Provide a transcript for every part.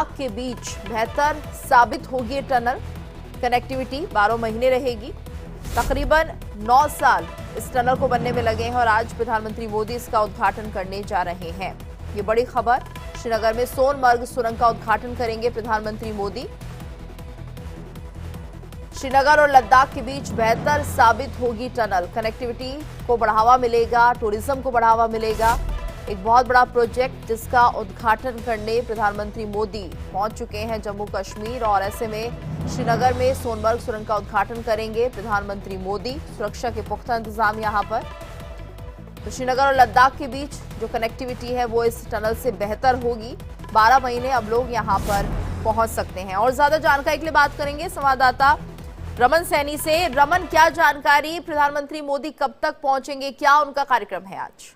लद्दाख के बीच बेहतर साबित होगी ये टनल। कनेक्टिविटी 12 महीने रहेगी। तकरीबन 9 साल इस टनल को बनने में लगे हैं और आज प्रधानमंत्री मोदी इसका उद्घाटन करने जा रहे हैं। ये बड़ी खबर। श्रीनगर में सोनमर्ग सुरंग का उद्घाटन करेंगे प्रधानमंत्री मोदी। श्रीनगर और लद्दाख के बीच बेहतर साबित होगी टनल। कनेक्टिविटी को बढ़ावा मिलेगा, टूरिज्म को बढ़ावा मिलेगा। एक बहुत बड़ा प्रोजेक्ट जिसका उद्घाटन करने प्रधानमंत्री मोदी पहुंच चुके हैं जम्मू कश्मीर और ऐसे में श्रीनगर में सोनमर्ग सुरंग का उद्घाटन करेंगे प्रधानमंत्री मोदी। सुरक्षा के पुख्ता इंतजाम यहां पर। तो श्रीनगर और लद्दाख के बीच जो कनेक्टिविटी है वो इस टनल से बेहतर होगी। 12 महीने अब लोग यहां पर पहुंच सकते हैं। और ज्यादा जानकारी के लिए बात करेंगे संवाददाता रमन सैनी से। रमन, क्या जानकारी, प्रधानमंत्री मोदी कब तक पहुंचेंगे, क्या उनका कार्यक्रम है आज?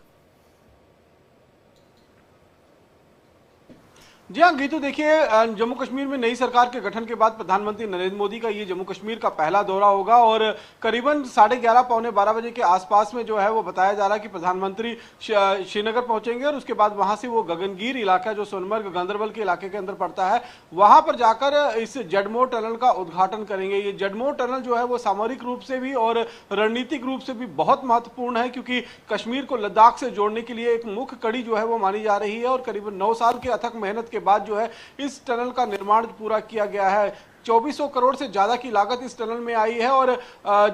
जी हाँ गीतू, देखिए जम्मू कश्मीर में नई सरकार के गठन के बाद प्रधानमंत्री नरेंद्र मोदी का ये जम्मू कश्मीर का पहला दौरा होगा और करीबन 11:30 पौने 12 बजे के आसपास में जो है वो बताया जा रहा है कि प्रधानमंत्री श्रीनगर पहुंचेंगे और उसके बाद वहां से वो गगनगीर इलाका जो सोनमर्ग गांदरबल के इलाके के अंदर पड़ता है वहां पर जाकर इस जडमोर टनल का उद्घाटन करेंगे। ये जडमोर टनल जो है वो सामरिक रूप से भी और रणनीतिक रूप से भी बहुत महत्वपूर्ण है क्योंकि कश्मीर को लद्दाख से जोड़ने के लिए एक मुख्य कड़ी जो है वो मानी जा रही है और करीबन 9 साल के अथक मेहनत के बाद जो है इस टनल का निर्माण पूरा किया गया है। 2400 करोड़ से ज्यादा की लागत इस टनल में आई है और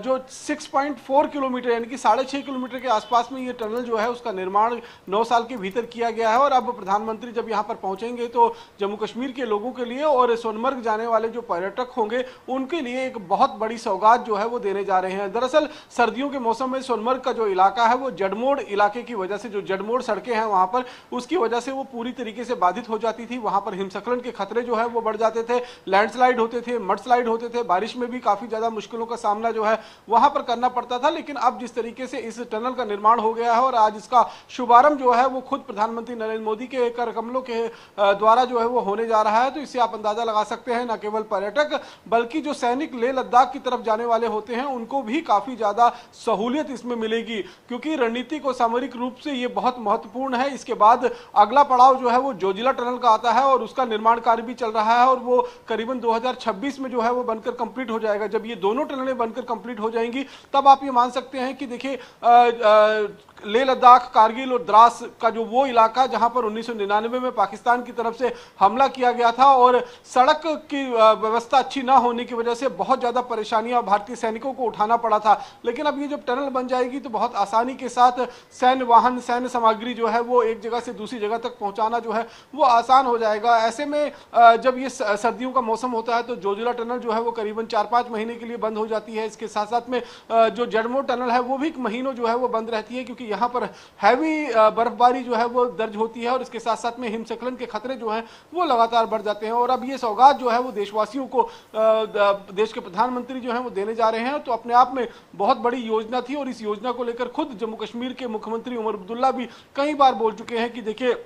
जो 6.4 किलोमीटर यानी कि 6.5 किलोमीटर के आसपास में ये टनल जो है उसका निर्माण 9 साल के भीतर किया गया है। और अब प्रधानमंत्री जब यहां पर पहुंचेंगे तो जम्मू कश्मीर के लोगों के लिए और सोनमर्ग जाने वाले जो पर्यटक होंगे उनके लिए एक बहुत बड़ी सौगात जो है वो देने जा रहे हैं। दरअसल सर्दियों के मौसम में सोनमर्ग का जो इलाका है वो जडमोड़ इलाके की वजह से, जो जडमोड़ सड़कें हैं वहां पर, उसकी वजह से वो पूरी तरीके से बाधित हो जाती थी। वहां पर हिमस्खलन के खतरे जो है वो बढ़ जाते थे, लैंडस्लाइड होते थे, मड स्लाइड होते थे, बारिश में भी काफी ज्यादा मुश्किलों का सामना जो है वहां पर करना पड़ता था। लेकिन अब जिस तरीके से इस टनल का निर्माण हो गया है और आज इसका शुभारंभ जो है वो खुद प्रधानमंत्री नरेंद्र मोदी के कर कमलों के द्वारा जो है वो होने जा रहा है, तो इससे आप अंदाजा लगा सकते हैं न केवल पर्यटक बल्कि जो सैनिक लेह लद्दाख की तरफ जाने वाले होते हैं उनको भी काफी ज्यादा सहूलियत इसमें मिलेगी क्योंकि रणनीतिक और सामरिक रूप से ये बहुत महत्वपूर्ण है। इसके बाद अगला पड़ाव जो है वो जोजिला टनल का आता है और उसका निर्माण कार्य भी चल रहा है और वो करीबन 2026 में जो है वो बनकर कंप्लीट हो जाएगा। जब ये दोनों टनलें बनकर कंप्लीट हो जाएंगी तब आप ये मान सकते हैं कि देखिए लेह लद्दाख, कारगिल और द्रास का जो वो इलाका जहां पर 1999 में पाकिस्तान की तरफ से हमला किया गया था और सड़क की व्यवस्था अच्छी ना होने की वजह से बहुत ज्यादा परेशानियां भारतीय सैनिकों को उठाना पड़ा था। लेकिन अब ये जब टनल बन जाएगी तो बहुत आसानी के साथ सैन्य वाहन, सैन्य सामग्री जो है वो एक जगह से दूसरी जगह तक पहुंचाना जो है वो आसान हो जाएगा। ऐसे में जब ये सर्दियों का मौसम होता है तो जोजिला टनल जो है वो करीबन 4-5 महीने के लिए बंद हो जाती है। इसके साथ साथ में जो जडमोर टनल है वो भी महीनों जो है वो बंद रहती है क्योंकि यहाँ पर हैवी बर्फबारी जो है वो दर्ज होती है और इसके साथ साथ में हिमस्खलन के खतरे जो हैं वो लगातार बढ़ जाते हैं। और अब ये सौगात जो है वो देशवासियों को देश के प्रधानमंत्री जो है वो देने जा रहे हैं, तो अपने आप में बहुत बड़ी योजना थी और इस योजना को लेकर खुद जम्मू कश्मीर के मुख्यमंत्री उमर अब्दुल्ला भी कई बार बोल चुके हैं कि देखिए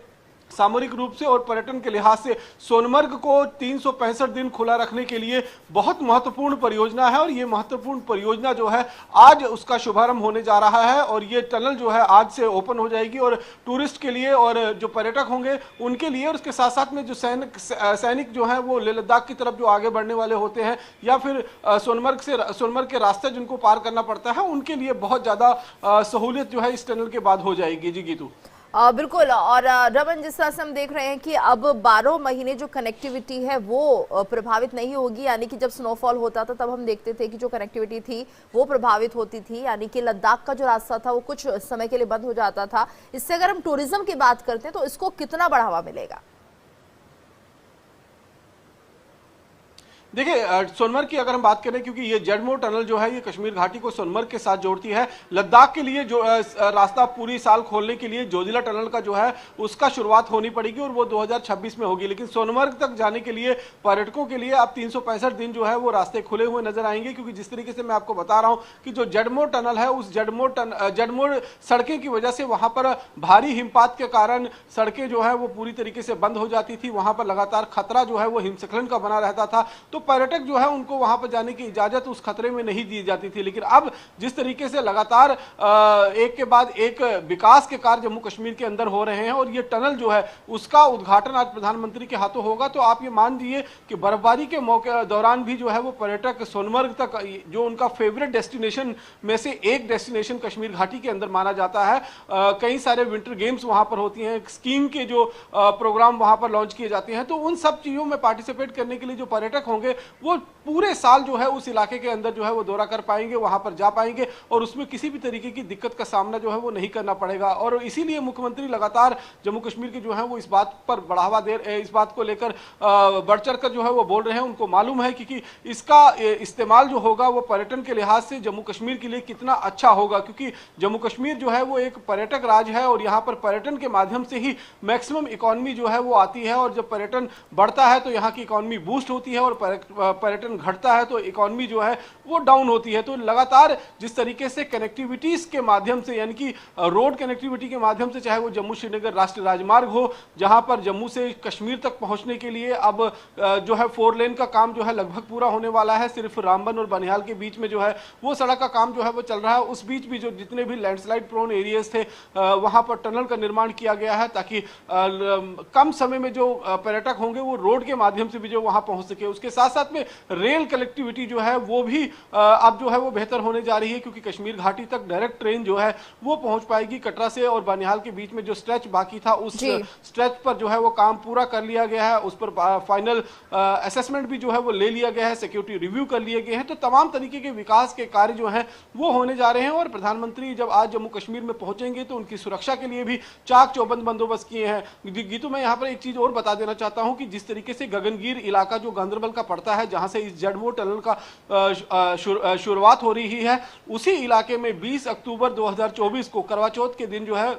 सामरिक रूप से और पर्यटन के लिहाज से सोनमर्ग को 365 दिन खुला रखने के लिए बहुत महत्वपूर्ण परियोजना है और ये महत्वपूर्ण परियोजना जो है आज उसका शुभारंभ होने जा रहा है और ये टनल जो है आज से ओपन हो जाएगी और टूरिस्ट के लिए और जो पर्यटक होंगे उनके लिए और उसके साथ साथ में जो सैनिक जो है वो लेह लद्दाख की तरफ जो आगे बढ़ने वाले होते हैं या फिर सोनमर्ग के रास्ते जिनको पार करना पड़ता है उनके लिए बहुत ज्यादा सहूलियत जो है इस टनल के बाद हो जाएगी। जी गीतू, बिल्कुल। और रमन, जिस तरह से हम देख रहे हैं कि अब 12 महीने जो कनेक्टिविटी है वो प्रभावित नहीं होगी, यानी कि जब स्नोफॉल होता था तब हम देखते थे कि जो कनेक्टिविटी थी वो प्रभावित होती थी, यानी कि लद्दाख का जो रास्ता था वो कुछ समय के लिए बंद हो जाता था। इससे अगर हम टूरिज्म की बात करते हैं तो इसको कितना बढ़ावा मिलेगा? देखिए सोनमर्ग की अगर हम बात करें, क्योंकि ये जडमोर टनल जो है ये कश्मीर घाटी को सोनमर्ग के साथ जोड़ती है। लद्दाख के लिए जो रास्ता पूरी साल खोलने के लिए जोजिला टनल का जो है उसका शुरुआत होनी पड़ेगी और वो 2026 में होगी। लेकिन सोनमर्ग तक जाने के लिए पर्यटकों के लिए अब 365 दिन जो है वो रास्ते खुले हुए नजर आएंगे, क्योंकि जिस तरीके से मैं आपको बता रहा हूं कि जो जडमोर टनल है उस जडमोर सड़कें की वजह से वहां पर भारी हिमपात के कारण सड़कें जो है वो पूरी तरीके से बंद हो जाती थी। वहां पर लगातार खतरा जो है वो हिमस्खलन का बना रहता था। तो तो पर्यटक जो है उनको वहां पर जाने की इजाजत उस खतरे में नहीं दी जाती थी। लेकिन अब जिस तरीके से लगातार एक के बाद एक विकास के कार्य जम्मू कश्मीर के अंदर हो रहे हैं और ये टनल जो है उसका उद्घाटन आज प्रधानमंत्री के हाथों होगा, तो आप ये मान लीजिए कि बर्फबारी के मौके दौरान भी जो है वो पर्यटक सोनमर्ग तक, जो उनका फेवरेट डेस्टिनेशन में से एक डेस्टिनेशन कश्मीर घाटी के अंदर माना जाता है, कई सारे विंटर गेम्स वहां पर होती हैं, स्कीइंग के जो प्रोग्राम वहां पर लॉन्च किए जाते हैं, तो उन सब चीजों में पार्टिसिपेट करने के लिए जो पर्यटक होंगे वो पूरे साल जो है उस इलाके के अंदर जो है वो दौरा कर पाएंगे, वहां पर जा पाएंगे और उसमें किसी भी तरीके की दिक्कत का सामना जो है वो नहीं करना पड़ेगा। और इसीलिए मुख्यमंत्री लगातार जम्मू कश्मीर के जो है वो इस बात पर बढ़ावा दे, इस बात को लेकर बढ़ चढ़ कर जो है वो बोल रहे हैं। उनको मालूम है कि इसका इस्तेमाल जो होगा वो पर्यटन के लिहाज से जम्मू कश्मीर के लिए कितना अच्छा होगा, क्योंकि जम्मू कश्मीर जो है वो एक पर्यटक राज्य है और यहाँ पर पर्यटन के माध्यम से ही मैक्सिमम इकोनॉमी जो है वो आती है, और जब पर्यटन बढ़ता है तो यहाँ की इकोनॉमी बूस्ट होती है और पर्यटन घटता है तो इकोनॉमी जो है वो डाउन होती है। तो लगातार जिस तरीके से कनेक्टिविटीज के माध्यम से, यानी कि रोड कनेक्टिविटी के माध्यम से, चाहे वो जम्मू श्रीनगर राष्ट्रीय राजमार्ग हो जहां पर जम्मू से कश्मीर तक पहुंचने के लिए अब जो है 4 लेन का काम जो है लगभग पूरा होने वाला है, सिर्फ रामबन और बनिहाल के बीच में जो है वो सड़क का काम जो है वो चल रहा है। उस बीच भी जो जितने भी लैंडस्लाइड प्रोन एरियाज थे वहां पर टनल का निर्माण किया गया है ताकि कम समय में जो पर्यटक होंगे वो रोड के माध्यम से भी जो वहां पहुंच सके। उसके साथ साथ में रेल कनेक्टिविटी जो है वो भी अब जो है वो बेहतर होने जा रही है, क्योंकि कश्मीर घाटी तक डायरेक्ट ट्रेन जो है वो पहुंच पाएगी। कटरा से और बनिहाल के बीच में जो स्ट्रेच बाकी था उस स्ट्रेच पर जो है वो काम पूरा कर लिया गया है, उस पर फाइनल असेसमेंट भी जो है वो ले लिया गया है, सिक्योरिटी रिव्यू कर लिए गए हैं। तो तमाम तरीके के विकास के कार्य जो हैं वो होने जा रहे हैं और प्रधानमंत्री जब आज जम्मू कश्मीर में पहुंचेंगे तो उनकी सुरक्षा के लिए भी चाक चौबंद बंदोबस्त किए हैं। गीतू, मैं यहाँ पर एक चीज और बता देना चाहता हूं कि जिस तरीके से गगनगीर इलाका जो गांधरबल का पड़ता है, जहां से इस जड़मो टनल का शुरुआत हो रही है, उसी इलाके में 20 अक्टूबर 2024 को करवा चौथ के दिन जो है